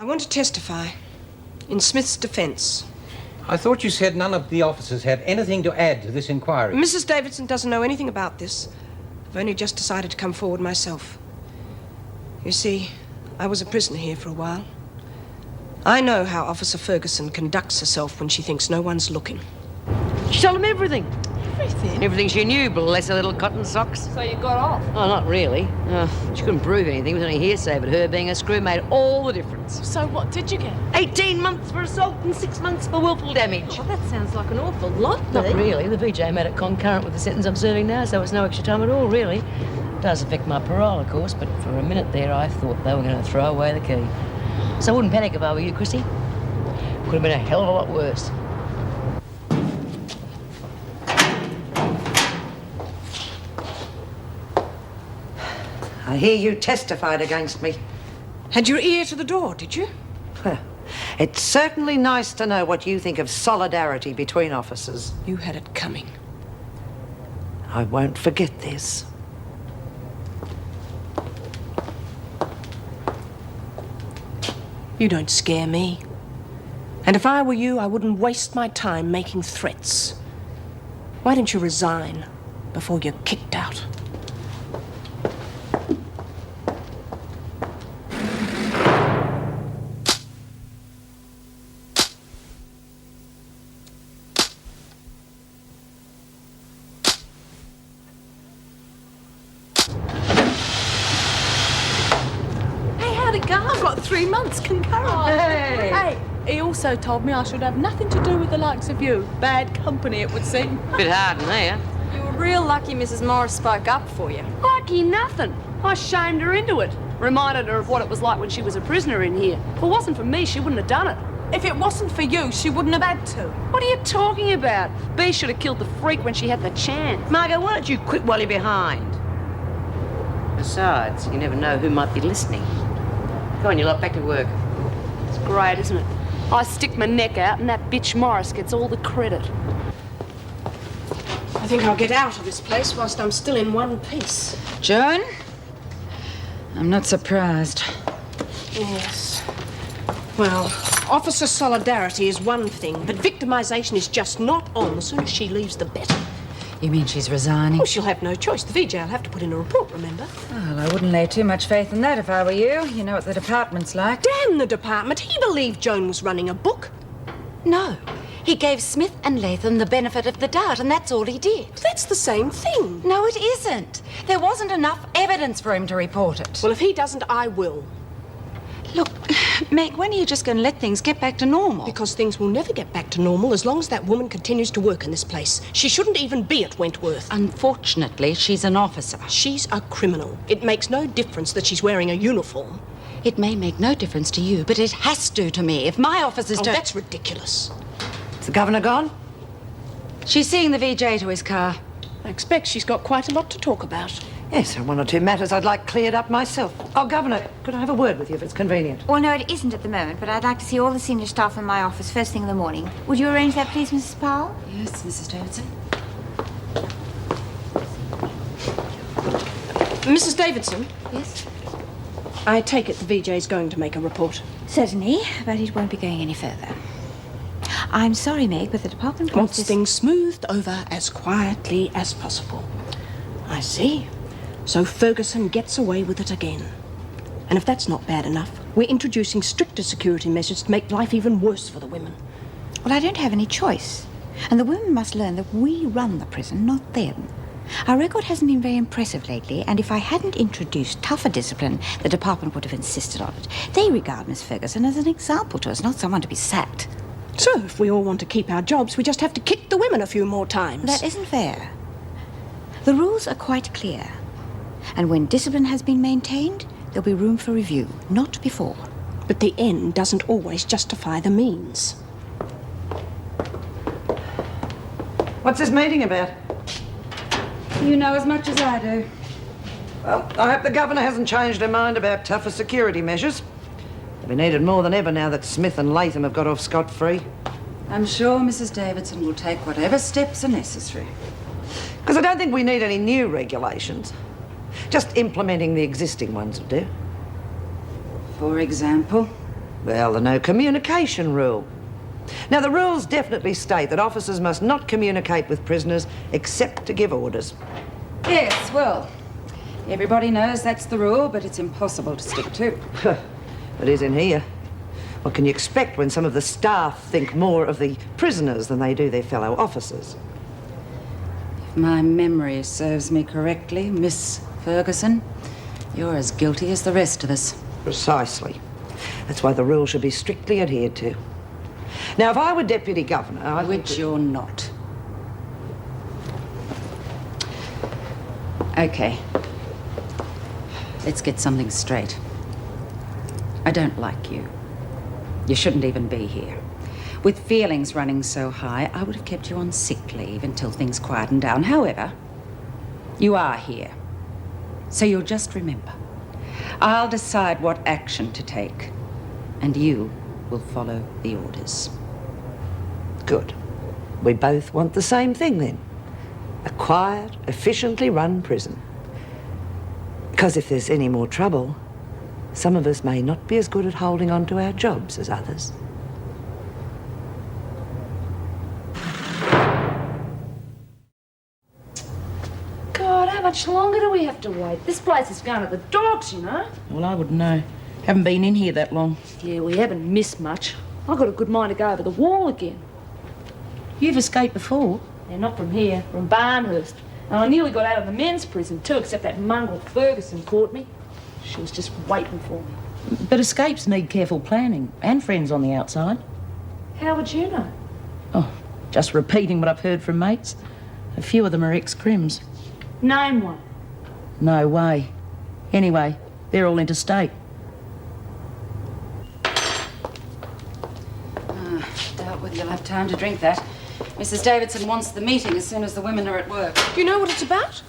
I want to testify in Smith's defence. I thought you said none of the officers had anything to add to this inquiry. Mrs. Davidson doesn't know anything about this. I've only just decided to come forward myself. You see, I was a prisoner here for a while. I know how Officer Ferguson conducts herself when she thinks no one's looking. She told him everything. Everything? Everything she knew, bless her little cotton socks. So you got off? Oh, not really. She couldn't prove anything. It was only hearsay, but her being a screw made all the difference. So what did you get? 18 months for assault and 6 months for willful damage. Well, that sounds like an awful lot, Not Lee. really. The VJ made it concurrent with the sentence I'm serving now, so it's no extra time at all, really. It does affect my parole, of course, but for a minute there I thought they were going to throw away the key. So I wouldn't panic if I were you, Chrissy. Could have been a hell of a lot worse. I hear you testified against me. Had your ear to the door, did you? It's certainly nice to know what you think of solidarity between officers. You had it coming. I won't forget this. You don't scare me. And if I were you, I wouldn't waste my time making threats. Why don't you resign before you're kicked out? Hey, how'd it go? I've got 3 months concurrent. Hey, he also told me I should have nothing to do with the likes of you. Bad company, it would seem. Bit hard in there. You were real lucky Mrs. Morris spoke up for you. Lucky nothing. I shamed her into it. Reminded her of what it was like when she was a prisoner in here. If it wasn't for me, she wouldn't have done it. If it wasn't for you, she wouldn't have had to. What are you talking about? Bea should have killed the freak when she had the chance. Margot, why don't you quit while you're behind? Besides, you never know who might be listening. Go on, you lot, back to work. It's great, isn't it? I stick my neck out and that bitch Morris gets all the credit. I think I'll get out of this place whilst I'm still in one piece. Joan? I'm not surprised. Yes. Well, officer solidarity is one thing, but victimization is just not on. The sooner she leaves, the better. You mean she's resigning? Well, she'll have no choice. The VJ will have to put in a report, remember? Well, I wouldn't lay too much faith in that if I were you. You know what the department's like. Damn the department. He believed Joan was running a book. No. He gave Smith and Latham the benefit of the doubt, and that's all he did. That's the same thing. No, it isn't. There wasn't enough evidence for him to report it. Well, if he doesn't, I will. Look, Meg, when are you just going to let things get back to normal? Because things will never get back to normal as long as that woman continues to work in this place. She shouldn't even be at Wentworth. Unfortunately, she's an officer. She's a criminal. It makes no difference that she's wearing a uniform. It may make no difference to you, but it has to me. If my officers Oh, don't... that's ridiculous. Is the governor gone? She's seeing the VJ to his car. I expect she's got quite a lot to talk about. Yes, there are 1 or 2 matters I'd like cleared up myself. Oh, Governor, could I have a word with you if it's convenient? Well, no, it isn't at the moment, but I'd like to see all the senior staff in my office first thing in the morning. Would you arrange that, please, Mrs. Powell? Yes, Mrs. Davidson. Mrs. Davidson, Yes? I take it the VJ's going to make a report. Certainly, but it won't be going any further. I'm sorry, Meg, but the department Wants this... things smoothed over as quietly as possible. I see. So Ferguson gets away with it again. And if that's not bad enough, we're introducing stricter security measures to make life even worse for the women. Well, I don't have any choice. And the women must learn that we run the prison, not them. Our record hasn't been very impressive lately, and if I hadn't introduced tougher discipline, the department would have insisted on it. They regard Miss Ferguson as an example to us, not someone to be sacked. So if we all want to keep our jobs, we just have to kick the women a few more times. That isn't fair. The rules are quite clear. And when discipline has been maintained, there'll be room for review, not before. But the end doesn't always justify the means. What's this meeting about? You know as much as I do. Well, I hope the governor hasn't changed her mind about tougher security measures. They'll be needed more than ever now that Smith and Latham have got off scot-free. I'm sure Mrs. Davidson will take whatever steps are necessary. Because I don't think we need any new regulations. Just implementing the existing ones will do. For example? Well, the no communication rule. Now, the rules definitely state that officers must not communicate with prisoners except to give orders. Yes, well, everybody knows that's the rule, but it's impossible to stick to. It is in here. What can you expect when some of the staff think more of the prisoners than they do their fellow officers? If my memory serves me correctly, Miss Ferguson, you're as guilty as the rest of us. Precisely. That's why the rule should be strictly adhered to. Now, if I were Deputy Governor, I would... Which you're not. Okay. Let's get something straight. I don't like you. You shouldn't even be here. With feelings running so high, I would have kept you on sick leave until things quietened down. However, you are here. So you'll just remember, I'll decide what action to take, and you will follow the orders. Good. We both want the same thing, then. A quiet, efficiently run prison. Because if there's any more trouble, some of us may not be as good at holding on to our jobs as others. God, how much longer do we have to wait? This place is going to the dogs, you know. Well, I wouldn't know. Haven't been in here that long. Yeah, we haven't missed much. I've got a good mind to go over the wall again. You've escaped before. Yeah, not from here, from Barnhurst. And I nearly got out of the men's prison too, except that mongrel Ferguson caught me. She was just waiting for me. But escapes need careful planning and friends on the outside. How would you know? Oh, just repeating what I've heard from mates. A few of them are ex-crims. Name one. No way. Anyway, they're all interstate. Doubt whether you'll have time to drink that. Mrs. Davidson wants the meeting as soon as the women are at work. Do you know what it's about?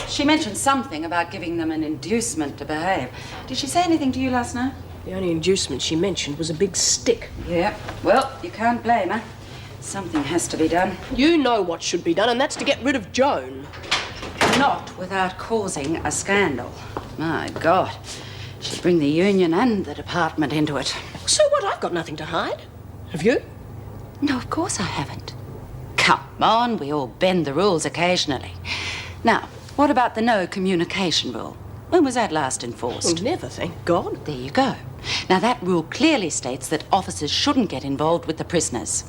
She mentioned something about giving them an inducement to behave. Did she say anything to you last night? The only inducement she mentioned was a big stick. Yeah. Well, you can't blame her. Something has to be done. You know what should be done, and that's to get rid of Joan. Not without causing a scandal. My God. She'd bring the union and the department into it. So what? I've got nothing to hide. Have you? No, of course I haven't. Come on, we all bend the rules occasionally. Now, what about the no communication rule? When was that last enforced? Well, never, thank God. There you go. Now, that rule clearly states that officers shouldn't get involved with the prisoners.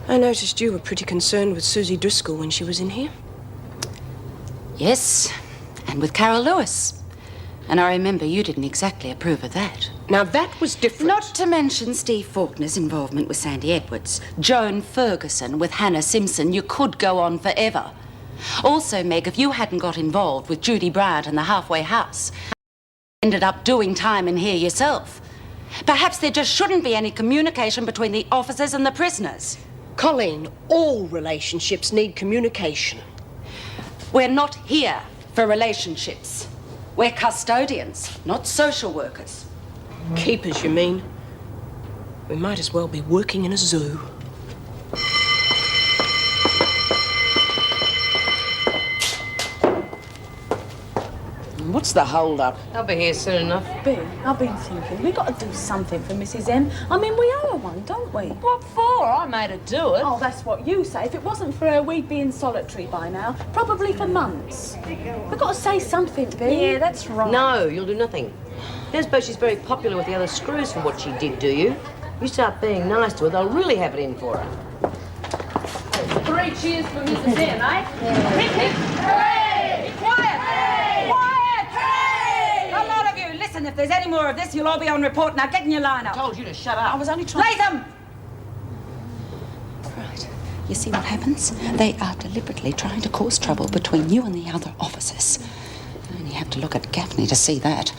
I noticed you were pretty concerned with Susie Driscoll when she was in here. Yes, and with Carol Lewis. And I remember you didn't exactly approve of that. Now, that was different. Not to mention Steve Faulkner's involvement with Sandy Edwards, Joan Ferguson with Hannah Simpson. You could go on forever. Also, Meg, if you hadn't got involved with Judy Bryant and the Halfway House, ended up doing time in here yourself. Perhaps there just shouldn't be any communication between the officers and the prisoners. Colleen, all relationships need communication. We're not here for relationships. We're custodians, not social workers. Keepers, you mean? We might as well be working in a zoo. What's the hold-up? I'll be here soon enough. Ben, I've been thinking, we got to do something for Mrs. M. I mean, we owe her one, don't we? What for? I made her do it. Oh, that's what you say. If it wasn't for her, we'd be in solitary by now. Probably for months. We've got to say something, Ben. Yeah, that's right. No, you'll do nothing. Don't suppose she's very popular with the other screws for what she did, do you? You start being nice to her, they'll really have it in for her. 3 cheers for Mrs. M, eh? Hip, hip, hooray! Quiet! Hooray! Quiet! Hooray! A lot of you, listen, if there's any more of this, you'll all be on report. Now get in your line up. I told you to shut up. I was only trying... Latham! Right. You see what happens? They are deliberately trying to cause trouble between you and the other officers. You only have to look at Gaffney to see that.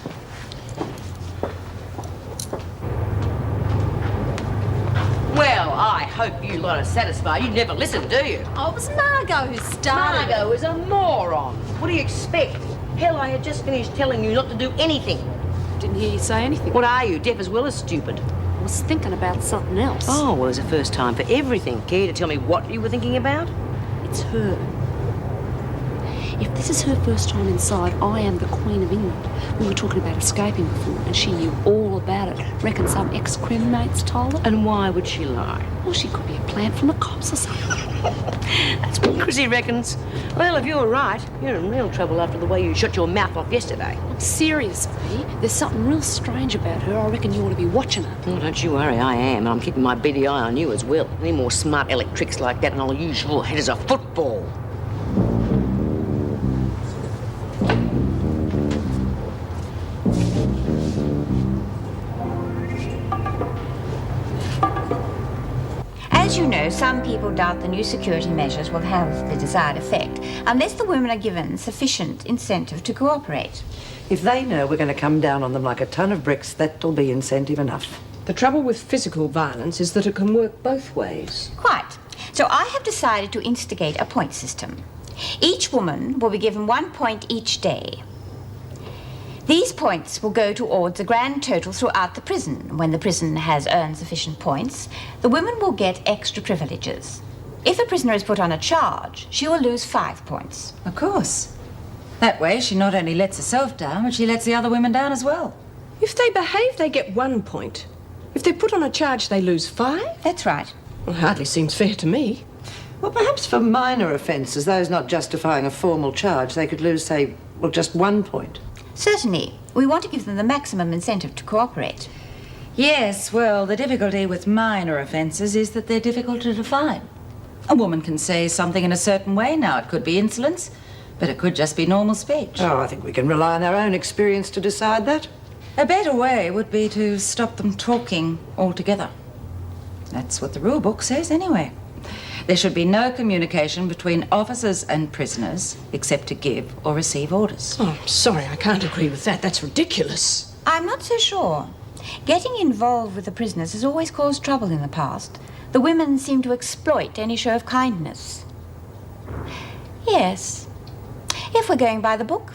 Well, I hope you lot are satisfied. You never listen, do you? Oh, it was Margot who started. Margot is a moron. What do you expect? Hell, I had just finished telling you not to do anything. Didn't hear you say anything. What are you, deaf as well as stupid? I was thinking about something else. Oh, well, there's a first time for everything. Care to tell me what you were thinking about? It's her. If this is her first time inside, I am the Queen of England. We were talking about escaping before, and she knew all about it. Reckon some ex-crewmates told her. And why would she lie? Well, she could be a plant from the cops or something. That's what Chrissy reckons. Well, if you're right, you're in real trouble after the way you shut your mouth off yesterday. I'm serious, V. There's something real strange about her. I reckon you ought to be watching her. Oh, don't you worry, I am. And I'm keeping my beady eye on you as well. Any more smart aleck tricks like that and I'll use your head as a football. As you know, some people doubt the new security measures will have the desired effect unless the women are given sufficient incentive to cooperate. If they know we're going to come down on them like a ton of bricks, that'll be incentive enough. The trouble with physical violence is that it can work both ways. Quite. So I have decided to instigate a point system. Each woman will be given 1 point each day. These points will go towards a grand total throughout the prison. When the prison has earned sufficient points, the women will get extra privileges. If a prisoner is put on a charge, she will lose 5 points. Of course. That way, she not only lets herself down, but she lets the other women down as well. If they behave, they get 1 point. If they're put on a charge, they lose 5? That's right. Well, hardly seems fair to me. Well, perhaps for minor offences, those not justifying a formal charge, they could lose, say, well, just 1 point. Certainly. We want to give them the maximum incentive to cooperate. Yes, well, the difficulty with minor offences is that they're difficult to define. A woman can say something in a certain way. Now, it could be insolence, but it could just be normal speech. Oh, I think we can rely on our own experience to decide that. A better way would be to stop them talking altogether. That's what the rule book says anyway. There should be no communication between officers and prisoners except to give or receive orders. Oh, I'm sorry, I can't agree with that. That's ridiculous. I'm not so sure. Getting involved with the prisoners has always caused trouble in the past. The women seem to exploit any show of kindness. Yes. If we're going by the book,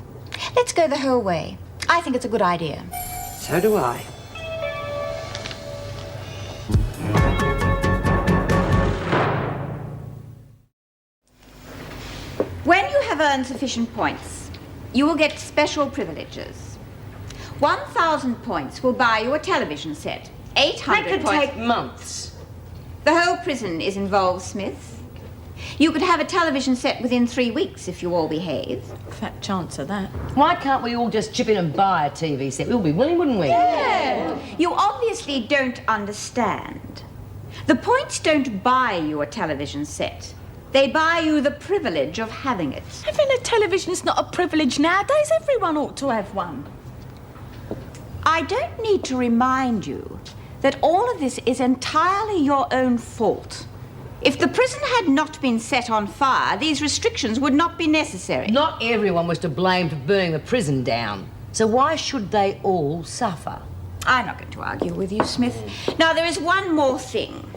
let's go the whole way. I think it's a good idea. So do I. When you have earned sufficient points, you will get special privileges. 1,000 points will buy you a television set. 800 That could points... take months. The whole prison is involved, Smith. You could have a television set within 3 weeks if you all behave. Fat chance of that. Why can't we all just chip in and buy a TV set? We'll be willing, wouldn't we? Yeah. You obviously don't understand. The points don't buy you a television set. They buy you the privilege of having it. Having a television is not a privilege nowadays. Everyone ought to have one. I don't need to remind you that all of this is entirely your own fault. If the prison had not been set on fire, these restrictions would not be necessary. Not everyone was to blame for burning the prison down. So why should they all suffer? I'm not going to argue with you, Smith. Now, there is one more thing.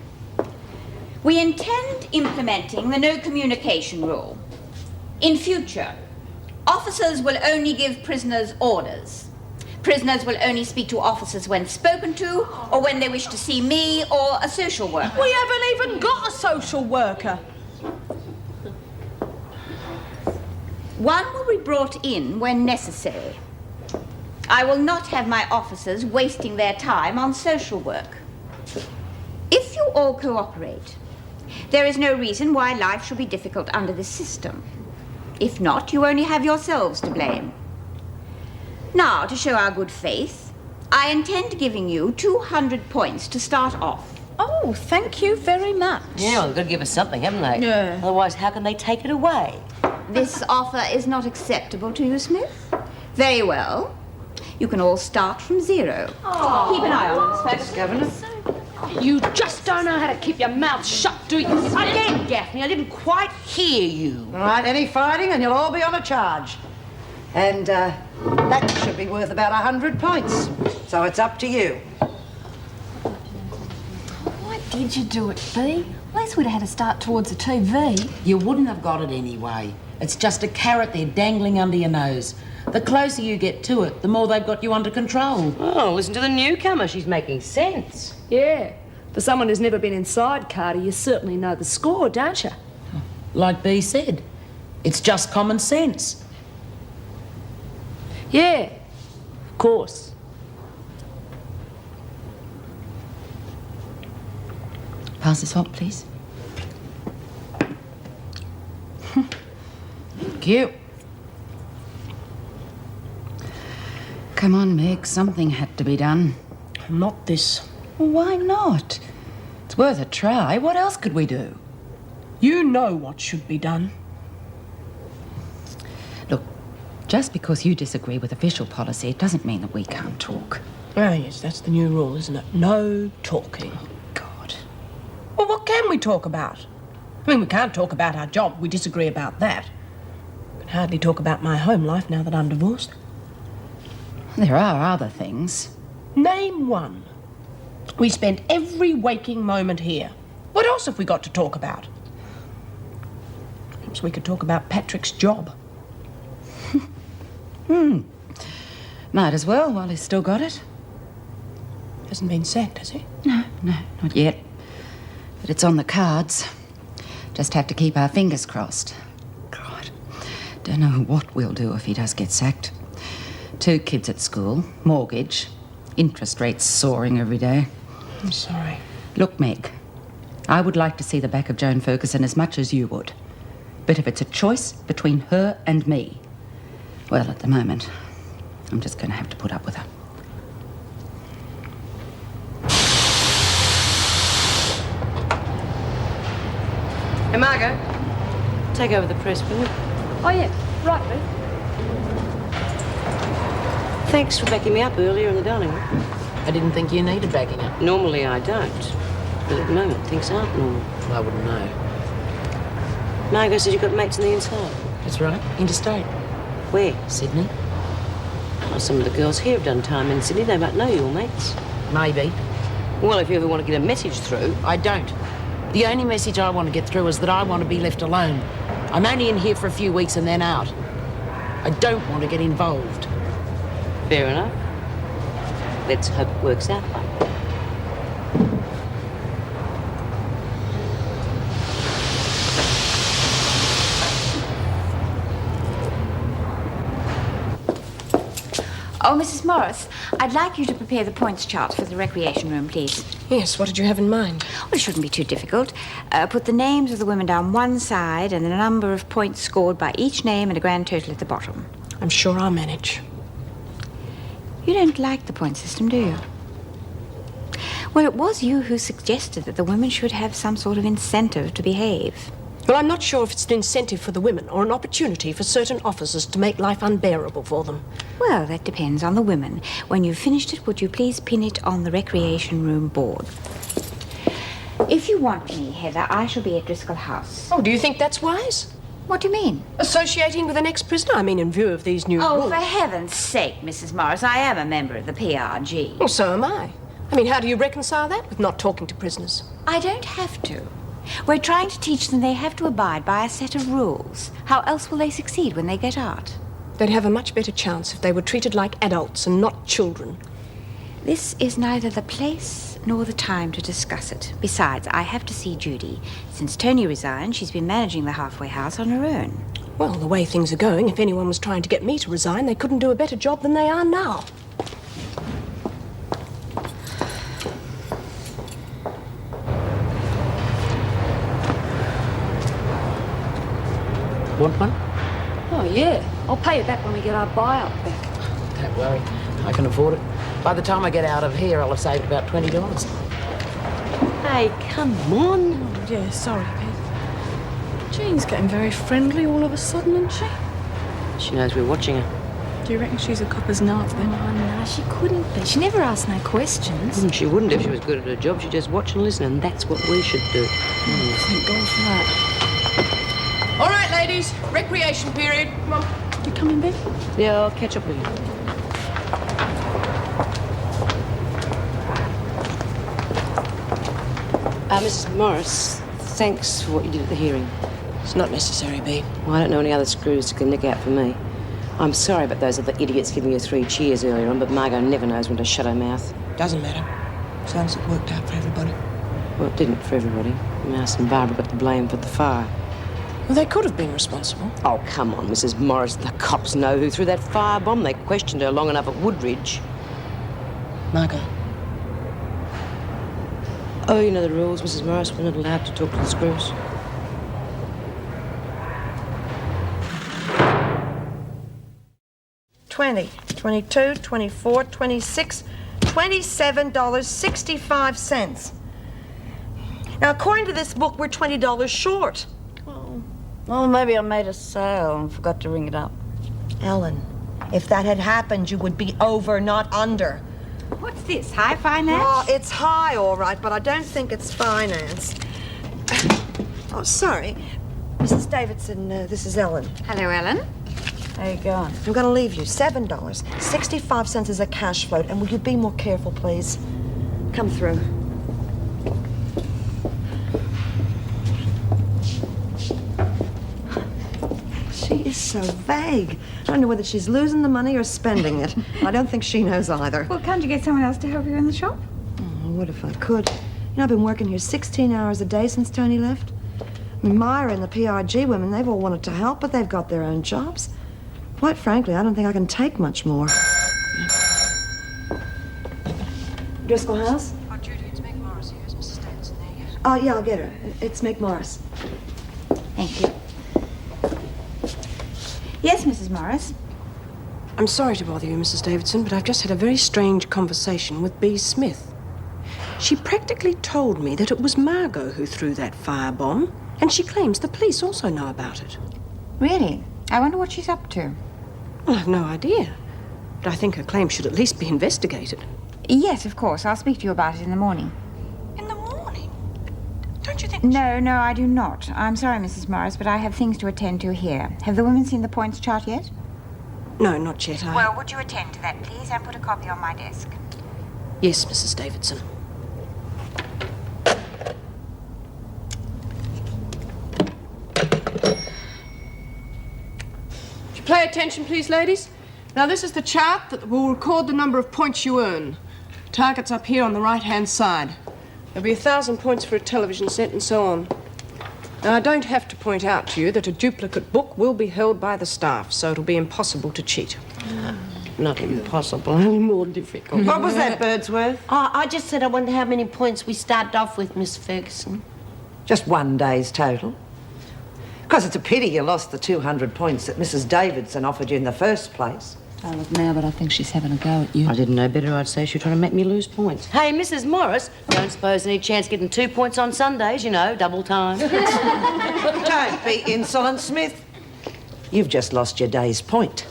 We intend implementing the no communication rule. In future, officers will only give prisoners orders. Prisoners will only speak to officers when spoken to, or when they wish to see me or a social worker. We haven't even got a social worker. One will be brought in when necessary. I will not have my officers wasting their time on social work. If you all cooperate, there is no reason why life should be difficult under this system. If not, you only have yourselves to blame. Now, to show our good faith, I intend giving you 200 points to start off. Oh, thank you very much. Yeah, well, they've got to give us something, haven't they? Yeah. Otherwise, how can they take it away? This offer is not acceptable to you, Smith? Very well. You can all start from 0. Keep an eye on us, folks. Governor? You just don't know how to keep your mouth shut, do you? Again, Gaffney, I didn't quite hear you. All right, any fighting and you'll all be on a charge. And that should be worth about 100 points. So it's up to you. Why did you do it, Bea? At least we'd have had to start towards the TV. You wouldn't have got it anyway. It's just a carrot there dangling under your nose. The closer you get to it, the more they've got you under control. Oh, listen to the newcomer. She's making sense. Yeah. For someone who's never been inside, Carter, you certainly know the score, don't you? Like Bea said, It's just common sense. Yeah, of course. Pass this hot, please. Thank you. Come on, Meg. Something had to be done. Not this. Well, why not? It's worth a try. What else could we do? You know what should be done. Look, just because you disagree with official policy, it doesn't mean that we can't talk. Ah, yes, that's the new rule, isn't it? No talking. God. Well, what can we talk about? I mean, we can't talk about our job. We disagree about that. We can hardly talk about my home life now that I'm divorced. There are other things. Name one. We spend every waking moment here. What else have we got to talk about? Perhaps we could talk about Patrick's job. Might as well while he's still got it. Hasn't been sacked, has he? No, not yet. But it's on the cards. Just have to keep our fingers crossed. God, don't know what we'll do if he does get sacked. 2 kids at school, mortgage, interest rates soaring every day. I'm sorry. Look, Meg, I would like to see the back of Joan Ferguson as much as you would. But if it's a choice between her and me, well, at the moment, I'm just going to have to put up with her. Hey, Margot, take over the press, will you? Oh, yeah, right, Boo. Thanks for backing me up earlier in the dining room. I didn't think you needed backing up. Normally I don't, but at the moment things aren't normal. I wouldn't know. Margot said you've got mates on the inside. That's right. Interstate. Where? Sydney. Well, some of the girls here have done time in Sydney. They might know your mates. Maybe. Well, if you ever want to get a message through. I don't. The only message I want to get through is that I want to be left alone. I'm only in here for a few weeks and then out. I don't want to get involved. Fair enough. Let's hope it works out. Oh, Mrs. Morris, I'd like you to prepare the points chart for the recreation room, please. Yes, what did you have in mind? Well, it shouldn't be too difficult. Put the names of the women down one side and the number of points scored by each name and a grand total at the bottom. I'm sure I'll manage. You don't like the point system, do you? Well, it was you who suggested that the women should have some sort of incentive to behave. Well, I'm not sure if it's an incentive for the women or an opportunity for certain officers to make life unbearable for them. Well, that depends on the women. When you've finished it, would you please pin it on the recreation room board? If you want me, Heather, I shall be at Driscoll House. Oh, do you think that's wise? What do you mean? Associating with an ex-prisoner? I mean, in view of these new rules. Oh, for heaven's sake, Mrs. Morris, I am a member of the PRG. Well, so am I. I mean, how do you reconcile that with not talking to prisoners? I don't have to. We're trying to teach them they have to abide by a set of rules. How else will they succeed when they get out? They'd have a much better chance if they were treated like adults and not children. This is neither the place nor the time to discuss it. Besides, I have to see Judy. Since Tony resigned, she's been managing the halfway house on her own. Well, the way things are going, if anyone was trying to get me to resign, they couldn't do a better job than they are now. Want one? Oh, yeah. I'll pay it back when we get our buyout back. Don't worry. I can afford it. By the time I get out of here, I'll have saved about $20. Hey, come on. Oh, yeah, sorry, Pete. Jean's getting very friendly all of a sudden, isn't she? She knows we're watching her. Do you reckon she's a copper's narc then? Oh, no, she couldn't be. She never asked no questions. She wouldn't if she was good at her job. She'd just watch and listen, and that's what we should do. Thank God for that. All right, ladies. Recreation period. Come on. You coming, Bev? Yeah, I'll catch up with you. Mrs. Morris, thanks for what you did at the hearing. It's not necessary, Bea. Well, I don't know any other screws that can nick out for me. I'm sorry about those other idiots giving you 3 cheers earlier on, but Margot never knows when to shut her mouth. Doesn't matter. As long as it worked out for everybody. Well, it didn't for everybody. Mouse and Barbara got the blame for the fire. Well, they could have been responsible. Oh, come on, Mrs. Morris. The cops know who threw that firebomb. They questioned her long enough at Woodridge. Margot. Oh, you know the rules, Mrs. Morris. We're not allowed to talk to the screws. $20, $22, $24, $26, $27.65. Now, according to this book, we're $20 short. Well, maybe I made a sale and forgot to ring it up. Ellen, if that had happened, you would be over, not under. What's this, high finance? Oh, it's high, all right, but I don't think it's finance. Oh, sorry. Mrs. Davidson, this is Ellen. Hello, Ellen. How you going? I'm going to leave you $7. 65 cents is a cash float, and will you be more careful, please? Come through. She is so vague. I don't know whether she's losing the money or spending it. I don't think she knows either. Well, can't you get someone else to help you in the shop? Oh, what if I could? You know, I've been working here 16 hours a day since Tony left. I mean, Myra and the PRG women, they've all wanted to help, but they've got their own jobs. Quite frankly, I don't think I can take much more. Driscoll House? Oh, Judy, it's Meg Morris here. Is Mrs. Davidson there yet? Oh, yeah, I'll get her. It's Meg Morris. Thank you. Yes, Mrs. Morris. I'm sorry to bother you, Mrs. Davidson, but I've just had a very strange conversation with Bea Smith. She practically told me that it was Margot who threw that firebomb, and she claims the police also know about it. Really? I wonder what she's up to. Well, I've no idea, but I think her claim should at least be investigated. Yes, of course. I'll speak to you about it in the morning. In the morning? Don't you think... No, I do not. I'm sorry, Mrs. Morris, but I have things to attend to here. Have the women seen the points chart yet? No, not yet. Well, would you attend to that, please, and put a copy on my desk? Yes, Mrs. Davidson. Pay attention, please, ladies. Now, this is the chart that will record the number of points you earn. Target's up here on the right-hand side. There'll be 1,000 points for a television set and so on. Now, I don't have to point out to you that a duplicate book will be held by the staff, so it'll be impossible to cheat. Not impossible, only more difficult. What was that, Birdsworth? Oh, I just said I wonder how many points we started off with, Miss Ferguson. Just one day's total. Because it's a pity you lost the 200 points that Mrs. Davidson offered you in the first place. I look now, but I think she's having a go at you. I didn't know better. I'd say she'd try to make me lose points. Hey, Mrs. Morris, don't suppose any chance getting 2 points on Sundays, you know, double time. Don't be insolent, Smith. You've just lost your day's point.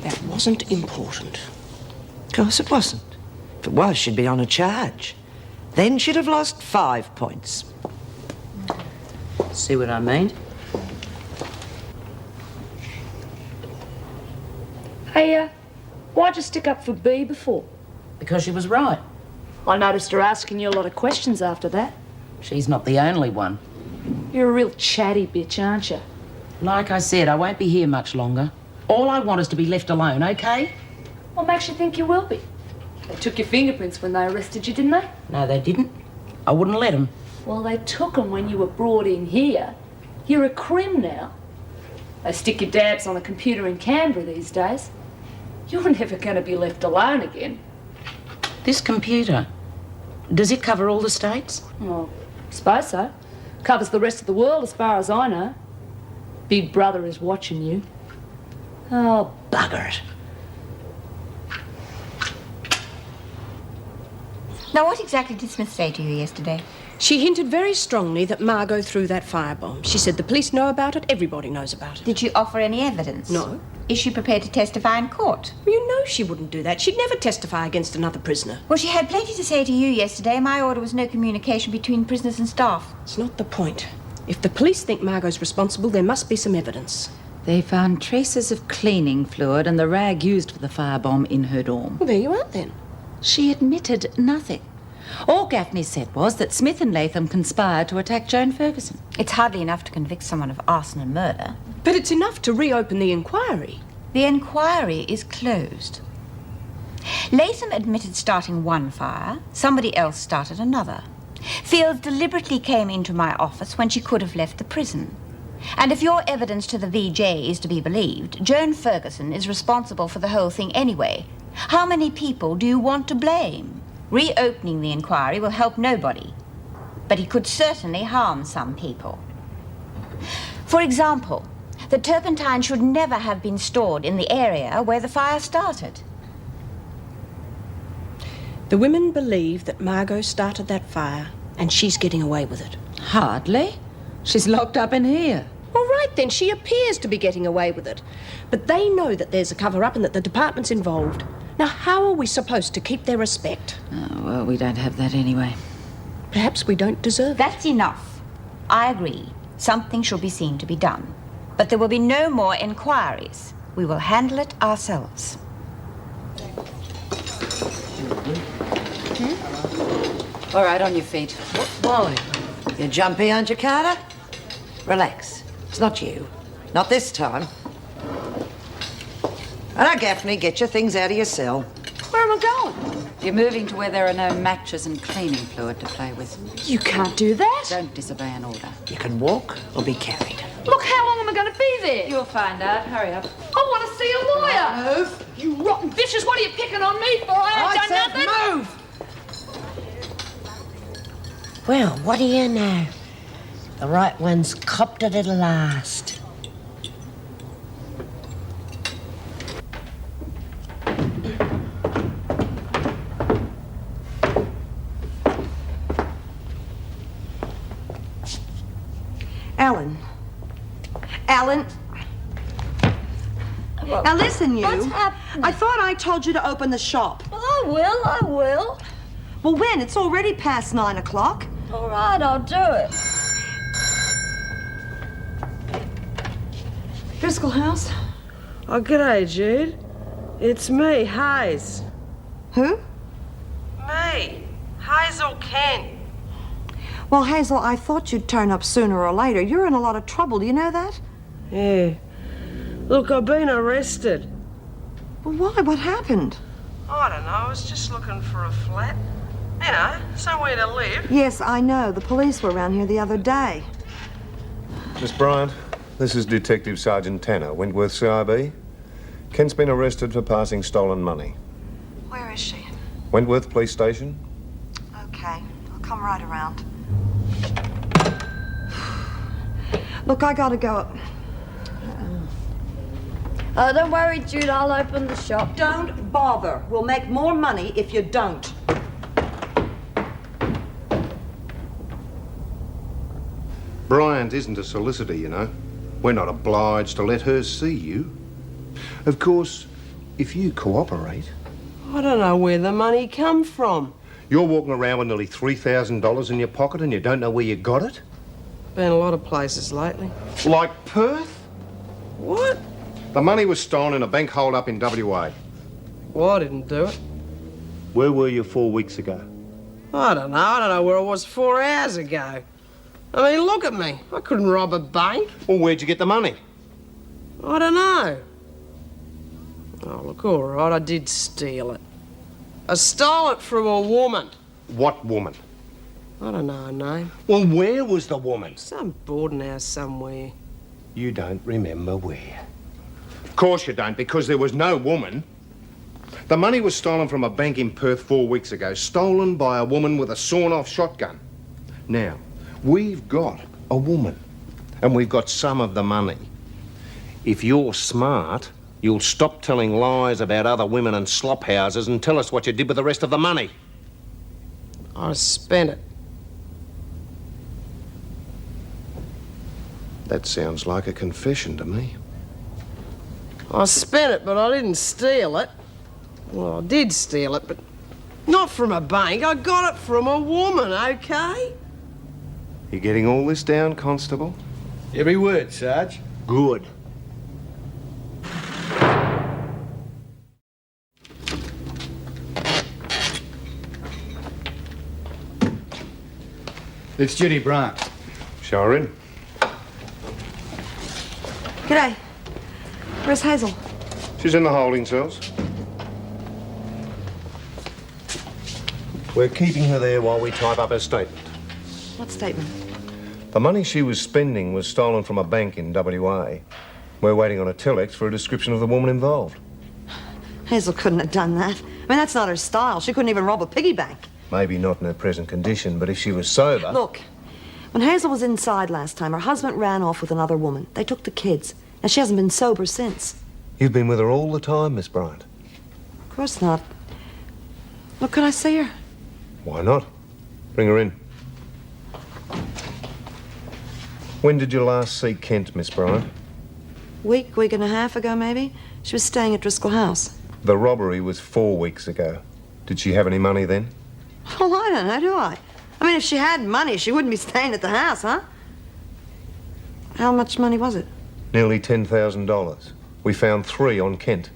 That wasn't important. Of course it wasn't. If it was, she'd be on a charge. Then she'd have lost 5 points. See what I mean? Hey, why'd you stick up for Bea before? Because she was right. I noticed her asking you a lot of questions after that. She's not the only one. You're a real chatty bitch, aren't you? Like I said, I won't be here much longer. All I want is to be left alone, okay? What makes you think you will be? They took your fingerprints when they arrested you, didn't they? No, they didn't. I wouldn't let them. Well, they took them when you were brought in here. You're a crim now. They stick your dabs on a computer in Canberra these days. You're never going to be left alone again. This computer, does it cover all the states? Well, I suppose so. Covers the rest of the world as far as I know. Big Brother is watching you. Oh, bugger it. Now, what exactly did Smith say to you yesterday? She hinted very strongly that Margot threw that firebomb. She said the police know about it, everybody knows about it. Did she offer any evidence? No. Is she prepared to testify in court? Well, you know she wouldn't do that. She'd never testify against another prisoner. Well, she had plenty to say to you yesterday. My order was no communication between prisoners and staff. It's not the point. If the police think Margot's responsible, there must be some evidence. They found traces of cleaning fluid and the rag used for the firebomb in her dorm. Well, there you are, then. She admitted nothing. All Gaffney said was that Smith and Latham conspired to attack Joan Ferguson. It's hardly enough to convict someone of arson and murder. But it's enough to reopen the inquiry. The inquiry is closed. Latham admitted starting one fire. Somebody else started another. Fields deliberately came into my office when she could have left the prison. And if your evidence to the VJ is to be believed, Joan Ferguson is responsible for the whole thing anyway. How many people do you want to blame? Reopening the inquiry will help nobody. But he could certainly harm some people. For example, the turpentine should never have been stored in the area where the fire started. The women believe that Margot started that fire and she's getting away with it. Hardly. She's locked up in here. All right, then, she appears to be getting away with it. But they know that there's a cover-up and that the department's involved. Now, how are we supposed to keep their respect? Oh, well, we don't have that anyway. Perhaps we don't deserve it. That's enough. I agree. Something should be seen to be done. But there will be no more inquiries. We will handle it ourselves. All right, on your feet. Why? You're jumpy, aren't you, Carter? Relax. It's not you. Not this time. Now, Gaffney, get your things out of your cell. Where am I going? You're moving to where there are no matches and cleaning fluid to play with. You can't do that. Don't disobey an order. You can walk or be carried. Look, how long am I going to be there? You'll find out. Hurry up. I want to see a lawyer. Move. You rotten bitches, what are you picking on me for? I ain't done nothing. Move! Well, what do you know? The right one's copped it at last. Alan. Alan. Now listen, you. What's happening? I thought I told you to open the shop. Well, I will. Well, when? It's already past 9 o'clock. All right, I'll do it. Driscoll House. Oh, g'day, Jude. It's me, Hayes. Who? Me, Hazel Kent. Well, Hazel, I thought you'd turn up sooner or later. You're in a lot of trouble, do you know that? Yeah. Look, I've been arrested. Well, why? What happened? I don't know, I was just looking for a flat. You know, somewhere to live. Yes, I know. The police were around here the other day. Miss Bryant, this is Detective Sergeant Tanner, Wentworth CIB. Kent's been arrested for passing stolen money. Where is she? Wentworth Police Station. Okay, I'll come right around. Look, I gotta go. Oh, don't worry, Jude, I'll open the shop. Don't bother. We'll make more money if you don't. Bryant isn't a solicitor, you know. We're not obliged to let her see you. Of course, if you cooperate... I don't know where the money come from. You're walking around with nearly $3,000 in your pocket and you don't know where you got it? Been a lot of places lately. Like Perth? What? The money was stolen in a bank hold-up in WA. Well, I didn't do it. Where were you 4 weeks ago? I don't know where I was 4 hours ago. I mean, look at me. I couldn't rob a bank. Well, where'd you get the money? I don't know. Oh, look, all right, I did steal it. I stole it from a woman. What woman? I don't know her name. Well, where was the woman? Some boarding house somewhere. You don't remember where. Of course you don't, because there was no woman. The money was stolen from a bank in Perth 4 weeks ago, stolen by a woman with a sawn-off shotgun. Now, we've got a woman, and we've got some of the money. If you're smart, you'll stop telling lies about other women and slop houses and tell us what you did with the rest of the money. I spent it. That sounds like a confession to me. I spent it, but I didn't steal it. Well, I did steal it, but not from a bank. I got it from a woman, okay? You getting all this down, Constable? Every word, Sarge. Good. It's Judy Bryant. Show her in. G'day. Where's Hazel? She's in the holding cells. We're keeping her there while we type up her statement. What statement? The money she was spending was stolen from a bank in WA. We're waiting on a telex for a description of the woman involved. Hazel couldn't have done that. I mean, that's not her style. She couldn't even rob a piggy bank. Maybe not in her present condition, but if she was sober... Look, when Hazel was inside last time, her husband ran off with another woman. They took the kids, and she hasn't been sober since. You've been with her all the time, Miss Bryant. Of course not. Look, could I see her? Why not? Bring her in. When did you last see Kent, Miss Bryant? Week and a half ago, maybe. She was staying at Driscoll House. The robbery was 4 weeks ago. Did she have any money then? Well, I don't know, do I? I mean, if she had money, she wouldn't be staying at the house, huh? How much money was it? Nearly $10,000. We found 3 on Kent.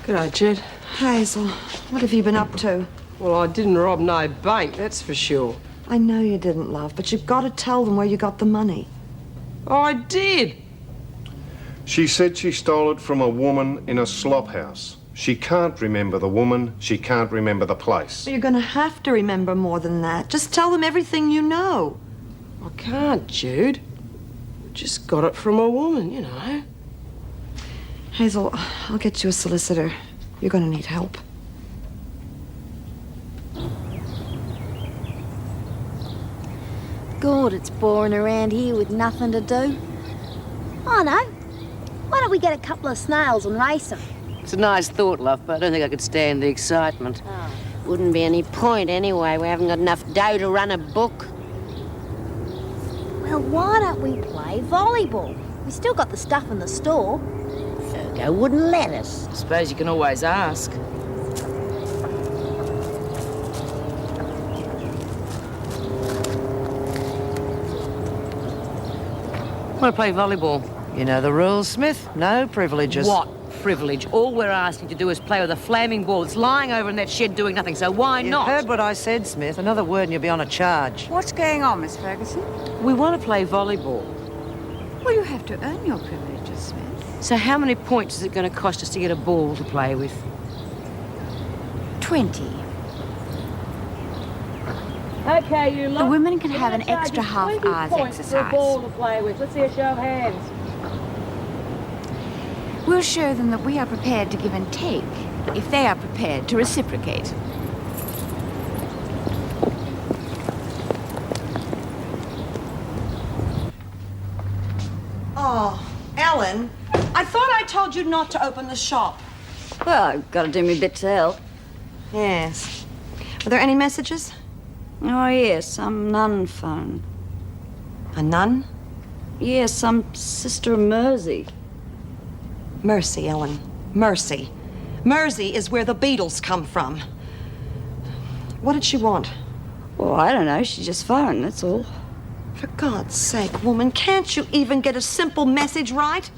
G'day, Jed. Hazel, what have you been up to? Well, I didn't rob no bank, that's for sure. I know you didn't, love, but you've got to tell them where you got the money. Oh, I did. She said she stole it from a woman in a slop house. She can't remember the woman. She can't remember the place. But you're going to have to remember more than that. Just tell them everything you know. I can't, Jude. Just got it from a woman, you know. Hazel, I'll get you a solicitor. You're going to need help. God, it's boring around here with nothing to do. Oh, no. Why don't we get a couple of snails and race them? It's a nice thought, love, but I don't think I could stand the excitement. Wouldn't be any point anyway. We haven't got enough dough to run a book. Well, why don't we play volleyball? We still got the stuff in the store. Fergo wouldn't let us. I suppose you can always ask. I want to play volleyball. You know the rules, Smith. No privileges. What privilege? All we're asking to do is play with a flaming ball that's lying over in that shed doing nothing, so why You not? heard what I said, Smith. Another word and you'll be on a charge. What's going on, Miss Ferguson? We want to play volleyball. Well, you have to earn your privileges, Smith. So how many points is it going to cost us to get a ball to play with? 20. Okay, you lot. The women can have an extra half hour's exercise. To play with. Let's see a show of hands. We'll show them that we are prepared to give and take if they are prepared to reciprocate. Oh, Ellen, I thought I told you not to open the shop. Well, I've got to do my bit to help. Yes. Were there any messages? Oh, yes, some nun phone. A nun? Yes, some Sister Mersey. Mercy, Ellen. Mercy. Mersey is where the Beatles come from. What did she want? Well, I don't know. She just phoned, that's all. For God's sake, woman, can't you even get a simple message right?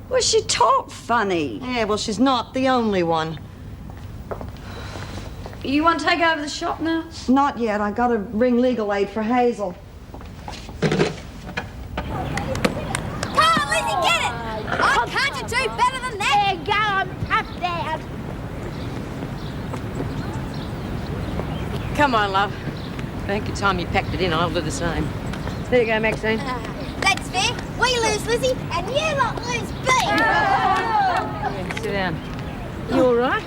Well, she talked funny. Yeah, well, she's not the only one. You want to take over the shop now? Not yet. I gotta ring legal aid for Hazel. Come on, Lizzie, get it! Oh, can't you do better than that? There you go, I'm tough down. Come on, love. Thank you, time you packed it in. I'll do the same. There you go, Maxine. That's fair. We lose Lizzie, and you lot lose B. Yeah, sit down. You all right?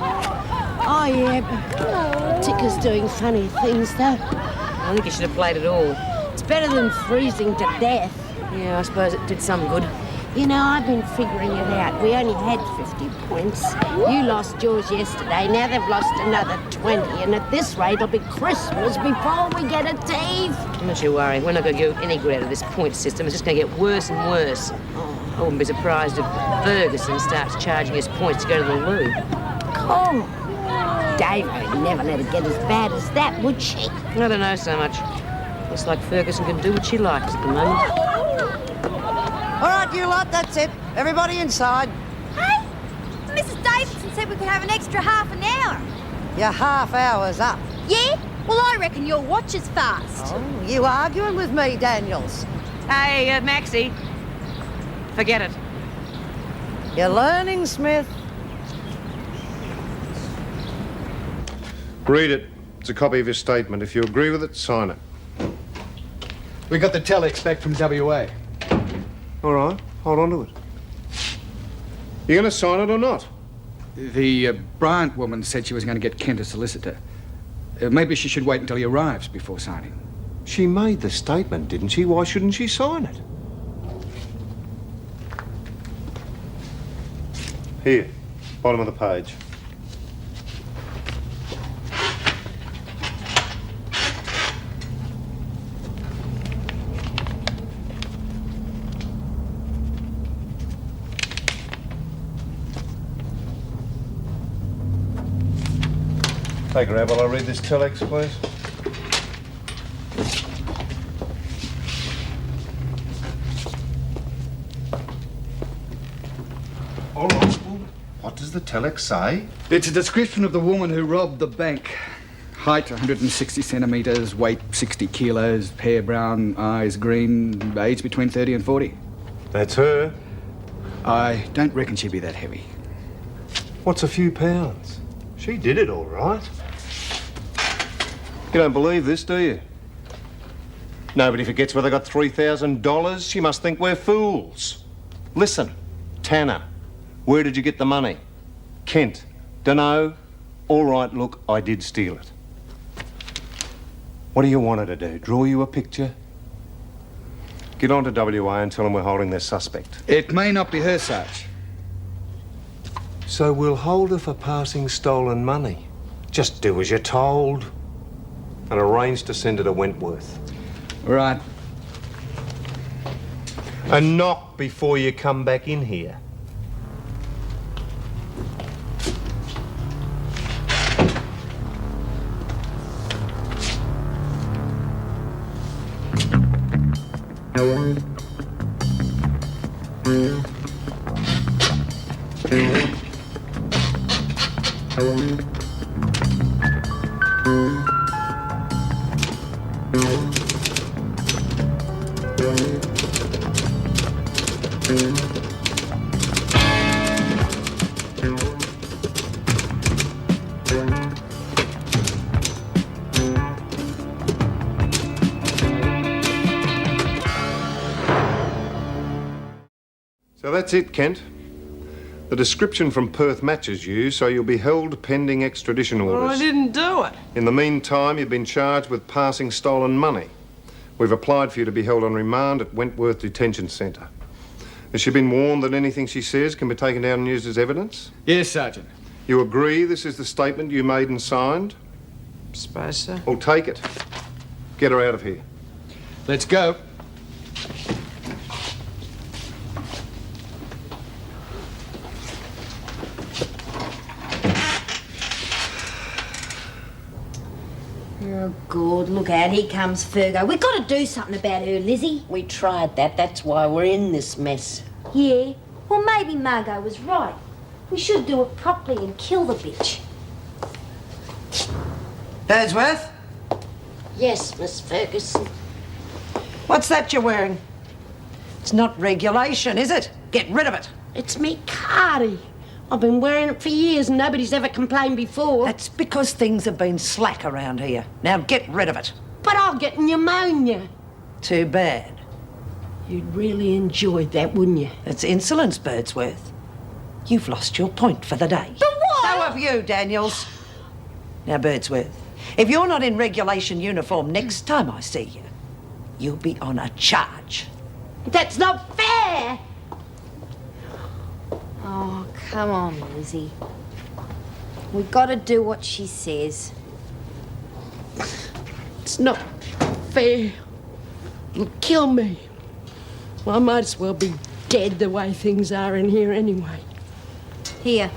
Oh, yeah, but Ticker's doing funny things, though. I think you should have played it all. It's better than freezing to death. Yeah, I suppose it did some good. You know, I've been figuring it out. We only had 50 points. You lost yours yesterday. Now they've lost another 20. And at this rate, it'll be Christmas before we get a teeth. Don't you worry. We're not going to go any good out of this point system. It's just going to get worse and worse. I wouldn't be surprised if Ferguson starts charging us points to go to the loo. Cool. Dave would never let it get as bad as that, would she? I don't know so much. Looks like Ferguson can do what she likes at the moment. All right, you lot, that's it. Everybody inside. Hey, Mrs. Davidson said we could have an extra half an hour. Your half hour's up. Yeah? Well, I reckon your watch is fast. Oh, you arguing with me, Daniels? Hey, Maxie. Forget it. You're learning, Smith. Read it. It's a copy of his statement. If you agree with it, sign it. We got the telex back from WA. All right, hold on to it. You going to sign it or not? The Bryant woman said she was going to get Kent a solicitor. Maybe she should wait until he arrives before signing. She made the statement, didn't she? Why shouldn't she sign it? Here, bottom of the page. Hey, Grab, will I read this telex, please? All right, well, what does the telex say? It's a description of the woman who robbed the bank. Height 160 centimetres, weight 60 kilos, hair brown, eyes green, age between 30 and 40. That's her. I don't reckon she'd be that heavy. What's a few pounds? She did it all right. You don't believe this, do you? Nobody forgets where they got $3,000. She must think we're fools. Listen, Tanner, where did you get the money? Kent, dunno. All right, look, I did steal it. What do you want her to do? Draw you a picture? Get on to WA and tell them we're holding their suspect. It may not be her, Sarge. So we'll hold her for passing stolen money. Just do as you're told. And arrange to send her to Wentworth. Right. And knock before you come back in here. So that's it, Kent. The description from Perth matches you, so you'll be held pending extradition orders. Well, I didn't do it. In the meantime, you've been charged with passing stolen money. We've applied for you to be held on remand at Wentworth Detention Centre. Has she been warned that anything she says can be taken down and used as evidence? Yes, Sergeant. You agree this is the statement you made and signed? Suppose so. Well, take it. Get her out of here. Let's go. Oh, good. Look out. Here comes Fergo. We've got to do something about her, Lizzie. We tried that. That's why we're in this mess. Yeah, well, maybe Margot was right. We should do it properly and kill the bitch. Birdsworth? Yes, Miss Ferguson. What's that you're wearing? It's not regulation, is it? Get rid of it. It's me cardi. I've been wearing it for years and nobody's ever complained before. That's because things have been slack around here. Now get rid of it. But I'll get pneumonia. Too bad. You'd really enjoy that, wouldn't you? It's insolence, Birdsworth. You've lost your point for the day. But what? So have you, Daniels. Now, Birdsworth, if you're not in regulation uniform next time I see you, you'll be on a charge. That's not fair. Oh, come on, Lizzie. We've got to do what she says. It's not fair. It'll kill me. Well, I might as well be dead the way things are in here anyway. Here.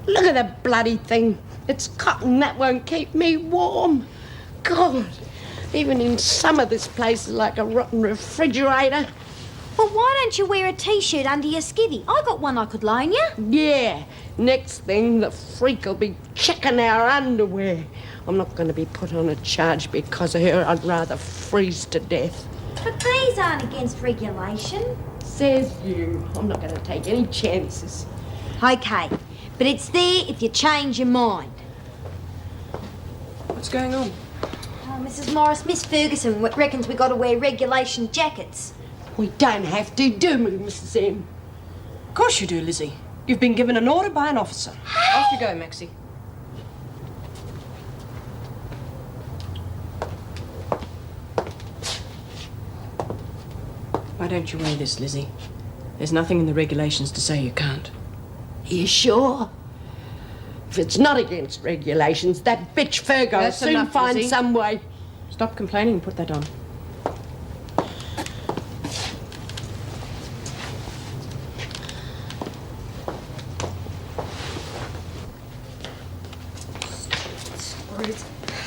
Look at that bloody thing. It's cotton. That won't keep me warm. God, even in summer this place is like a rotten refrigerator. Well, why don't you wear a T-shirt under your skivvy? I got one I could loan you. Yeah. Next thing, the freak will be checking our underwear. I'm not going to be put on a charge because of her. I'd rather freeze to death. But these aren't against regulation. Says you. I'm not going to take any chances. Okay, but it's there if you change your mind. What's going on? Oh, Mrs. Morris, Miss Ferguson reckons we got to wear regulation jackets. We don't have to, do we, Mrs. M? Of course you do, Lizzie. You've been given an order by an officer. Off you go, Maxie. Why don't you wear this, Lizzie? There's nothing in the regulations to say you can't. Are you sure? If it's not against regulations, that bitch Fergo will That's soon enough, find Lizzie. some way. Stop complaining and put that on.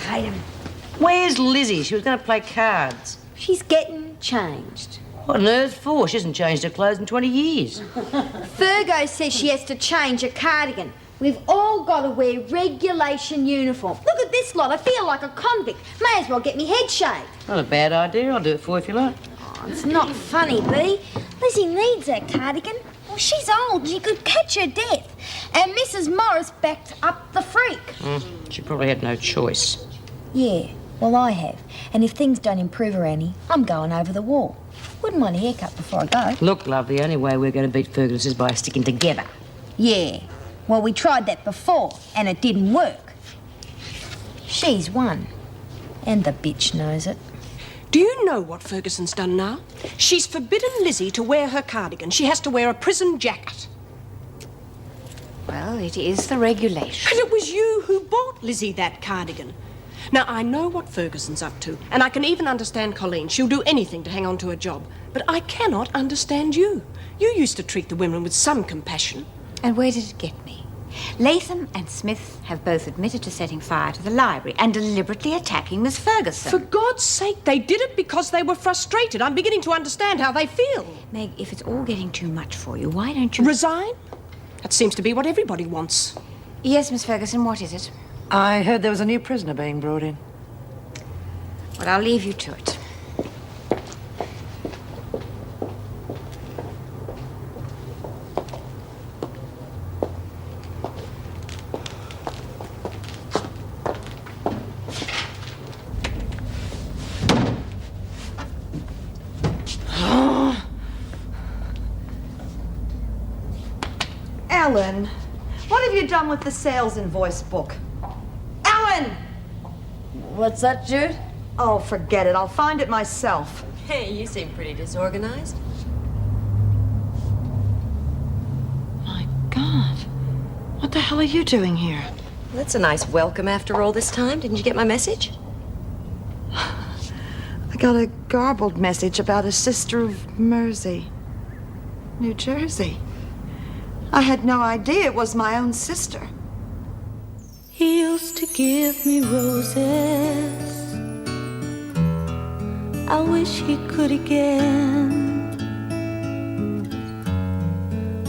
Hate 'em. Where's Lizzie? She was going to play cards. She's getting changed. What on earth for? She hasn't changed her clothes in 20 years. Virgo says she has to change her cardigan. We've all got to wear regulation uniform. Look at this lot. I feel like a convict. May as well get me head shaved. Not a bad idea. I'll do it for you if you like. Oh, it's not funny, Bea. Lizzie needs her cardigan. Well, she's old. She could catch her death. And Mrs. Morris backed up the freak. She probably had no choice. Yeah, well, I have. And if things don't improve her, Annie, I'm going over the wall. Wouldn't mind a haircut before I go. Look, love, the only way we're going to beat Fergus is by sticking together. Yeah, well, we tried that before, and it didn't work. She's won. And the bitch knows it. Do you know what Ferguson's done now? She's forbidden Lizzie to wear her cardigan. She has to wear a prison jacket. Well, it is the regulation. And it was you who bought Lizzie that cardigan. Now, I know what Ferguson's up to, and I can even understand Colleen. She'll do anything to hang on to her job. But I cannot understand you. You used to treat the women with some compassion. And where did it get me? Latham and Smith have both admitted to setting fire to the library and deliberately attacking Miss Ferguson. For God's sake, they did it because they were frustrated. I'm beginning to understand how they feel. Meg, if it's all getting too much for you, why don't you... Resign? That seems to be what everybody wants. Yes, Miss Ferguson, what is it? I heard there was a new prisoner being brought in. Well, I'll leave you to it. Ellen, what have you done with the sales invoice book? Ellen! What's that, Jude? Oh, forget it. I'll find it myself. Hey, you seem pretty disorganized. My God. What the hell are you doing here? That's a nice welcome after all this time. Didn't you get my message? I got a garbled message about a sister of Mersey, New Jersey. I had no idea it was my own sister. He used to give me roses. I wish he could again.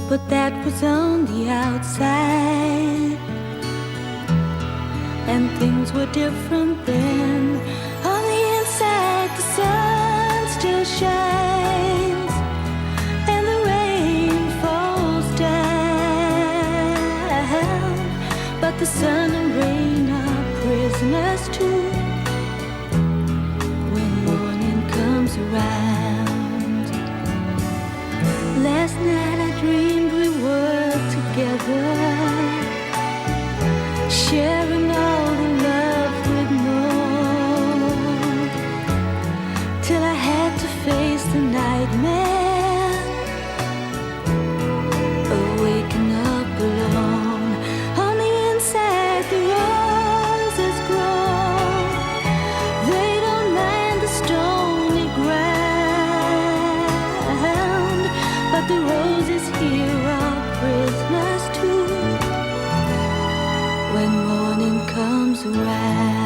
But that was on the outside, and things were different then. On the inside, the sun still shines, and the rain falls down. But the sun and rain are prisoners too when morning comes around. Last night I dreamed we were together, sharing all the love we'd known, till I had to face the nightmare, waking up alone. On the inside the roses grow, they don't mind the stony ground, but the roses here are prisoners too when morning comes around.